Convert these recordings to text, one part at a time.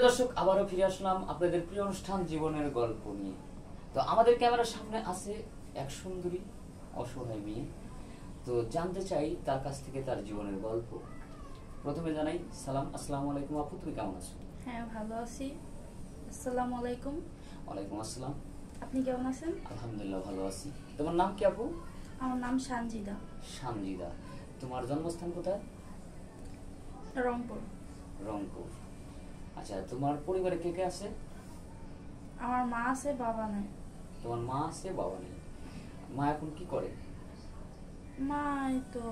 দর্শক, আবারও ফিরে আসলাম আপনাদের প্রিয় অনুষ্ঠান জীবনের গল্প নিয়ে। তো আমাদের ক্যামেরার সামনে আছে এক সুন্দরী অসহায় মেয়ে। তো জানতে চাই তার কাছ থেকে তার জীবনের গল্প। প্রথমে জানাই সালাম, আসসালামু আলাইকুম আপু, তুমি কেমন আছো? হ্যাঁ, ভালো আছি। আসসালামু আলাইকুম। ওয়ালাইকুম আসসালাম। আপনি কেমন আছেন? আলহামদুলিল্লাহ ভালো আছি। তোমার নাম কি আপু? আমার নাম সানজিদা। সানজিদা। তোমার জন্মস্থান কোথায়? রংপুর। রংপুর। আচ্ছা, তোমার পরিবারে কে কে আছে? আমার মা আছে, বাবা নাই। তোমার মা আছে, বাবা নেই। মা এখন কি করে? মা এই তো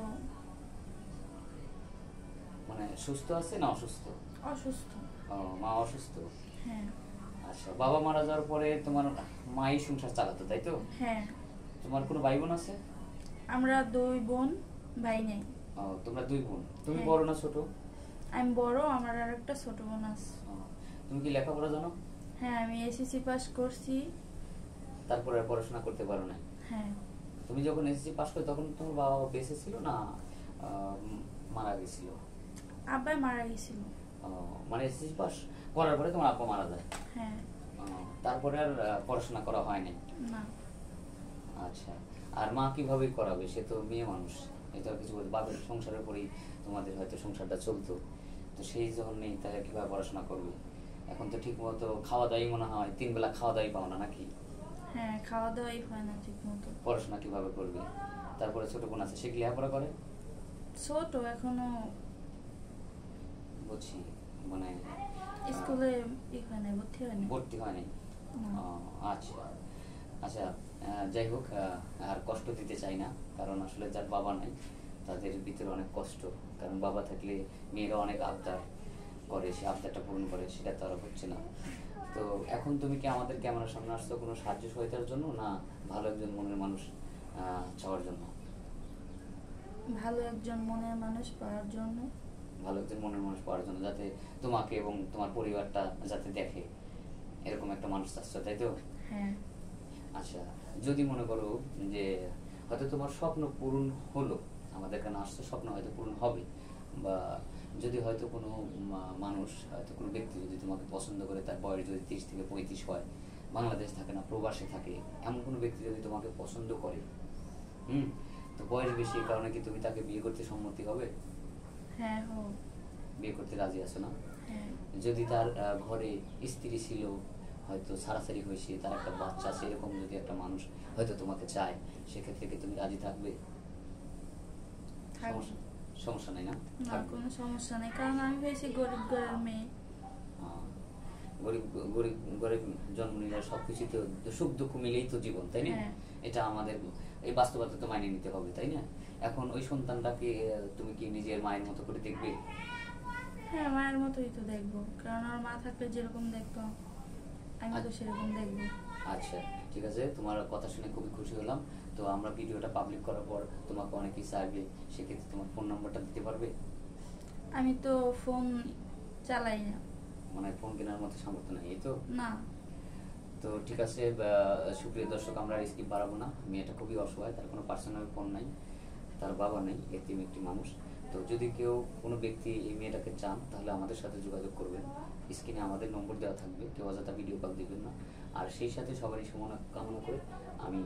মানে সুস্থ আছে না অসুস্থ? অসুস্থ। ও, মা অসুস্থ। হ্যাঁ। আচ্ছা, বাবা মারা যাওয়ার পরে তোমার মাই সংসার চালাতো, তাই তো? হ্যাঁ। তোমার কোনো ভাই বোন আছে? আমরা দুই বোন, ভাই নেই। ও, তোমরা দুই বোন। তুমি হ্যাঁ। বড় না ছোট? আমি বড়, আমার আর একটা ছোট বোন আছে। ও, তুমি কি লেখাপড়া জানো? হ্যাঁ, আমি এসএসসি পাস করছি। তারপরে আর পড়াশোনা করতে পারো না? হ্যাঁ। তুমি যখন এসএসসি পাস করো তখন তোমার বাবা বেঁচে ছিল না মারা গেছিল? আব্বাই মারা গেছিল। ও, মানে এসএসসি পাস করার পরে তোমার আব্বা মারা যায়? হ্যাঁ। ও, তারপরে আর পড়াশোনা করা হয়নি? না। আচ্ছা, আর মা কিভাবে করাবে? সে তো মেয়ে মানুষ, এটা কিছু বলতে, বাপের সংসারের পরেই তোমাদের হয়তো সংসারটা চলতো। তো সেই যখন নেই, তাহলে কিভাবে পড়াশোনা করবে? এখন তো ঠিক মতো খাওয়া দাওয়াই মনে হয় 3 বেলা খাওয়া দাওয়াই পাও না নাকি? হ্যাঁ, খাওয়া দাওয়াই হয় না ঠিক মতো। পড়াশোনা কিভাবে করবে? তারপরে ছোট বোন আছে, সে কি লেখাপড়া করে? ছোট এখনো। বুঝছি, মানে স্কুলে হয় নাই, ভর্তি হয় নাই। ভর্তি হয়নি? না। আচ্ছা আচ্ছা, যাই হোক, আর কষ্ট দিতে চাই না, কারণ আসলে যার বাবা নাই তাদের ভিতরে অনেক কষ্ট। কারণ বাবা থাকলে মেয়েরা অনেক আবদার করে, সে আবদারটা পূরণ করে, সেটা তো আর হচ্ছে না। তো এখন তুমি কি আমাদের ক্যামেরার সামনে আসছো কোনো সাহায্য সহায়তার জন্য, না ভালো একজন মনের মানুষ চাওয়ার জন্য? ভালো একজন মনের মানুষ পাওয়ার জন্য। ভালো একজন মনের মানুষ পাওয়ার জন্য, যাতে তোমাকে এবং তোমার পরিবারটা যাতে দেখে, এরকম একটা মানুষ চাচ্ছ, তাই তো? হ্যাঁ। আচ্ছা, যদি মনে করো যে হয়তো তোমার স্বপ্ন পূরণ হলো, আমাদের কাছে আসছে, স্বপ্ন হয়তো পূরণ হবে, বা যদি হয়তো কোনো মানুষ, হয়তো কোনো ব্যক্তি যদি তোমাকে পছন্দ করে, তার বয়স যদি 30 থেকে 35 হয়, বাংলাদেশ থাকে না, প্রবাসে থাকে, এমন কোনো ব্যক্তি যদি তোমাকে পছন্দ করে, তো বয়স বেশি, এই কারণে কি তুমি তাকে বিয়ে করতে সম্মতি হবে? হ্যাঁ, হোক। বিয়ে করতে রাজি আছো না? হ্যাঁ। যদি তার ঘরে স্ত্রী ছিল, হয়তো ছাড়াছাড়ি হয়েছে, তার একটা বাচ্চা আছে, এরকম যদি একটা মানুষ হয়তো তোমাকে চায়, সেক্ষেত্রে কি তুমি রাজি থাকবে? সমস্যা নাই না? না, কোনো সমস্যা নেই, কারণ আমি হয়েছি গরিব ঘরের মেয়ে। গরিব গরিব গরিব জন্ম নিলে সবকিছু তো সুখ দুঃখ মিলেই তো জীবন, তাই না? হ্যাঁ। এটা আমাদের এই বাস্তবতা তো মানিয়ে নিতে হবে, তাই না? এখন ওই সন্তানটাকে তুমি কি নিজের মায়ের মতো করে দেখবে? হ্যাঁ, মায়ের মতোই তো দেখবো, কারণ আমার মা থাকলে যেরকম দেখবো আমি তো সেরকম দেখবো। আচ্ছা, ঠিক আছে, তোমার কথা শুনে খুবই খুশি হলাম। তো আমরা ভিডিওটা পাবলিক করার পর তোমাকে অনেকেই চাইবে, সেক্ষেত্রে তোমার ফোন নাম্বারটা দিতে পারবে? আমি তো ফোন চালাই না। মানে ফোন কেনার মতো সামর্থ্য নাই, এই তো? না। তো ঠিক আছে, সুপ্রিয় দর্শক, আমরা স্কিপ বাড়াবো না। মেয়েটা খুবই অসহায়, তার কোনো পার্সোনাল ফোন নাই, তার বাবা নেই, এতিম একটি মানুষ। তো যদি কেউ কোনো ব্যক্তি এই মেয়েটাকে চান, তাহলে আমাদের সাথে যোগাযোগ করবেন। স্ক্রিনে আমাদের নম্বর দেওয়া থাকবে, কেউ অযথা ভিডিও কল দিবেন না। আর সেই সাথে সবারই কামনা করে আমি